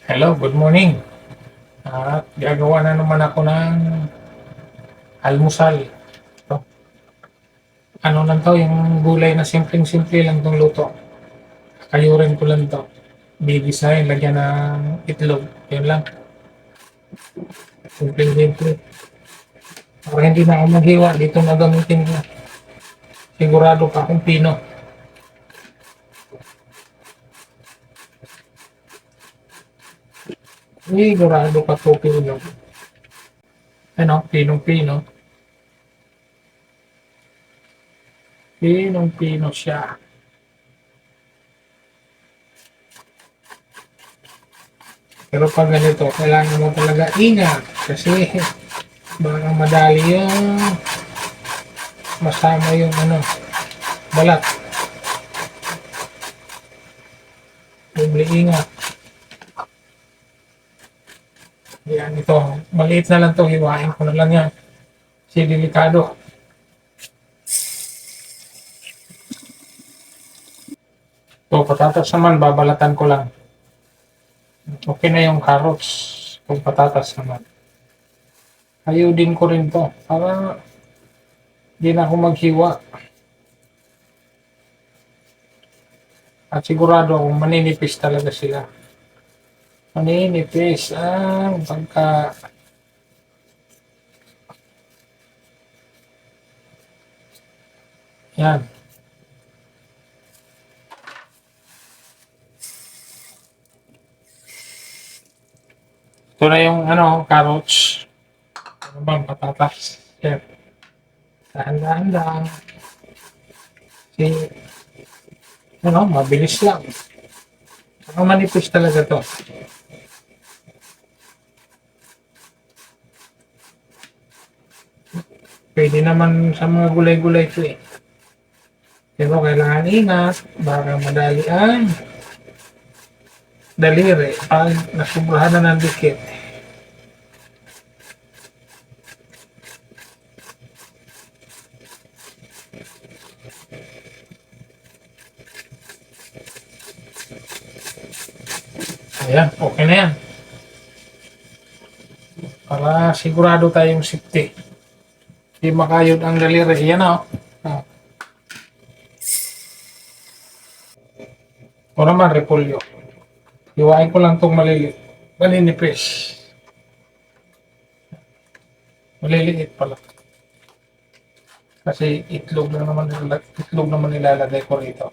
Hello, good morning. At gagawa na naman ako ng almusal. Ito, ano lang to, yung gulay na simpleng-simple lang tong luto. Kayurin ko lang to. Bibisahin, lagyan ng itlog. Yun lang. Simpleng-simple. Para hindi na ako maghiwa, dito na gamitin ko. Sigurado pa akong pino. Sigurado pa to pino. Ano, pinong-pino. Pinong-pino siya. Pero pag ganito, kailangan mo talaga ingat. Kasi baka madali yung masama yung balat. Doble ingat. Yan ito. Maliit na lang to. Hiwain ko na lang yan. Kasi delikado. Ito, patatas naman. Babalatan ko lang. Okay na yung carrots. Kung patatas naman. Ayudin ko rin to. Para di na ako maghiwa. At sigurado akong maninipis talaga sila. Maninipis ang pagka yan. Ito na yung carrots. Ano bang patatas? Yan. Dahan-dahan lang. Kasi, mabilis lang. Saka manipis talaga to. Pwede naman sa mga gulay-gulay to eh. Pero kailangan ingat. Baka madali ang daliri pag nasubrahan na ng dikit. Ayan, okay na yan. Para sigurado tayong safety. Hindi makayod ang daliri. Yan o. O naman, repolyo. Iwain ko lang itong malinipis. Maliliit pala. Kasi itlog naman nilalagay ko rito.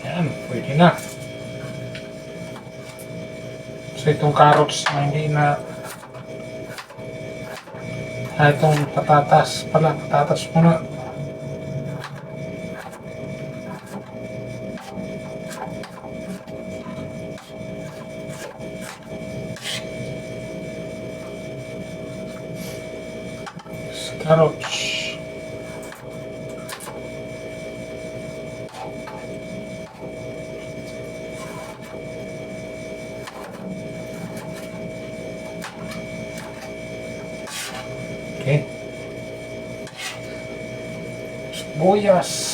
Yan, pwede na. So itong carrots na hindi na itong patatas muna. Carrots. Okay. Sibuyas.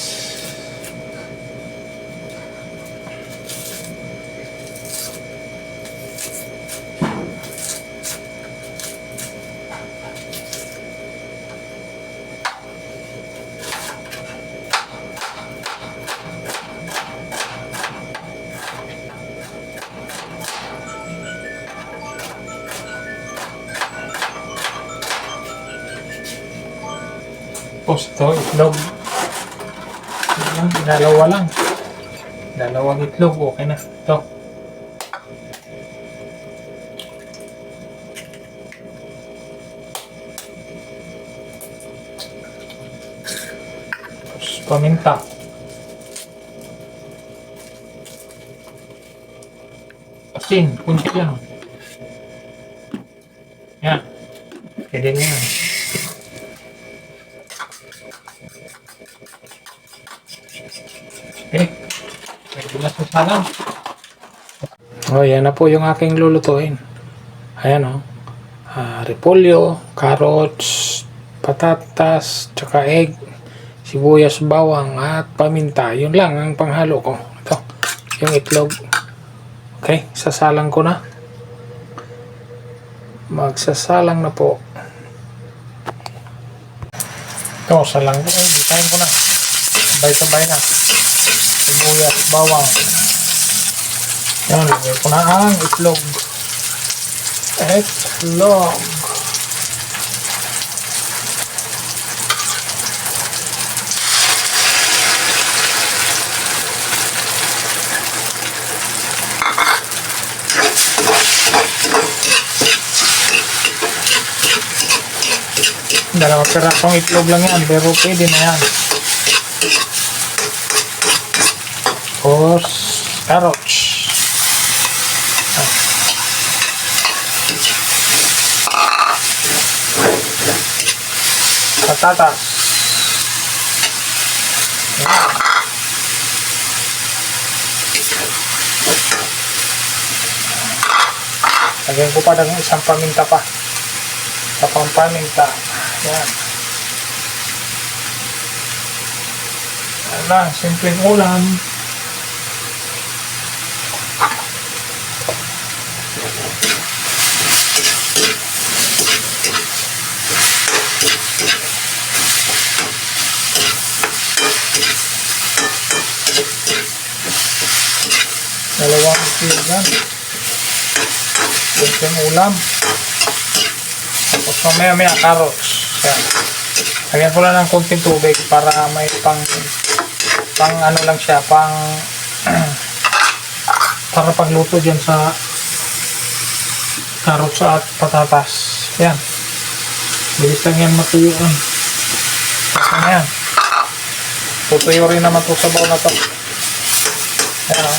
Tapos ito, itlog. Dalawa lang. Dalawang itlog, okay na. Ito. paminta. Asin, kunti lang. Yan. Pwede na yan. Okay. Pwede na sa salang. Oh, yan na po yung aking lulutuin. Ayan o. Repolyo, carrots, patatas, tsaka egg, sibuyas, bawang, at paminta. Yun lang ang panghalo ko. Ito, yung itlog. Okay, sasalang ko na. Magsasalang na po. Ito, salang ko. Bisahin ko na. Sabay-sabay na. Sibuyas, bawang. Yan, lagay ko na ang itlog. Itlog. Dalawang pirasong itlog lang yan, pero pwede na yan. Tapos, carrots. Patatas. Ayan. Lagyan ko pa ng isang paminta pa. Sa pampaminta. Yan. Wala, simpleng ulam. Dalawang kilo yan. Simpleng ulam. Tapos mamaya carrots. Yan. Lagyan ko lang ng konting tubig para may pang ano lang siya, para pagluto dyan sa carrots at patatas. Yan. Bilis lang yan matuyuan. Tapos na yan. Tutuyo rin naman ito sa baw na to. Yan o.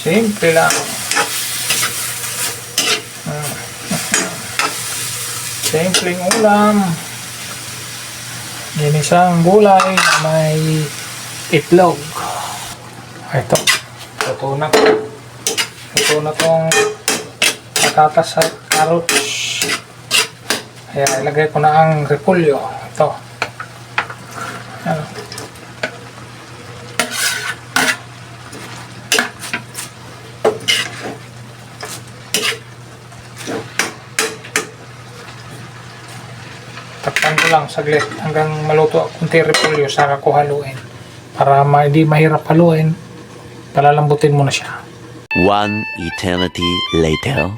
Simple lang. Simpleng ulam. Ginisang gulay na may itlog. Ito. Luto na. Luto na tong patatas at carrots. Kaya ilagay ko na ang repolyo. Ito. Ayan. Takpan ko lang saglit hanggang maluto kunti repolyo saka ko haluin. Para hindi mahirap haluin, palalambutin mo na siya. One eternity later.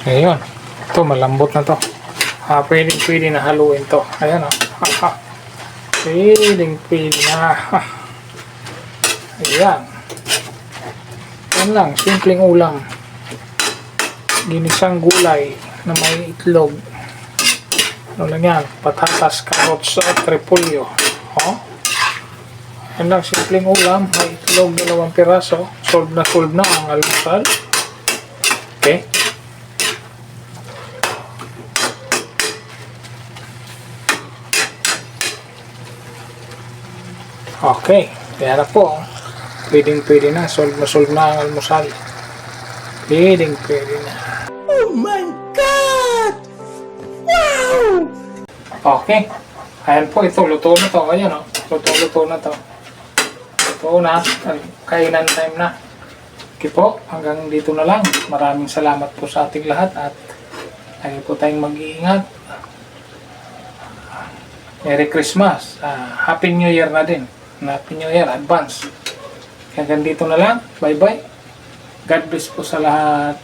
Ngayon, ito malambot na to. Pwede na haluin to. Ayan o. Pwede na. Ayan. Yan lang, simpleng ulam. Ginisang gulay na may itlog. Ano lang yan? Patatas, carrots at repolyo. Yan lang, simpleng ulam. May itlog, 2 piraso. Solve na ang almusal. Okay. Okay. Kaya na po. Pwede na. Solve na ang almusal. Pwede na. Oh my God! Wow! Okay. Ayan po, ito. Luto na to. Ayan o. Luto na to. Luto na. Kainan time na. Okay po. Hanggang dito na lang. Maraming salamat po sa ating lahat at lagi po tayong mag-iingat. Merry Christmas. Happy New Year na din. Happy New Year. Advance. Hanggang dito na lang. Bye-bye. God bless po sa lahat.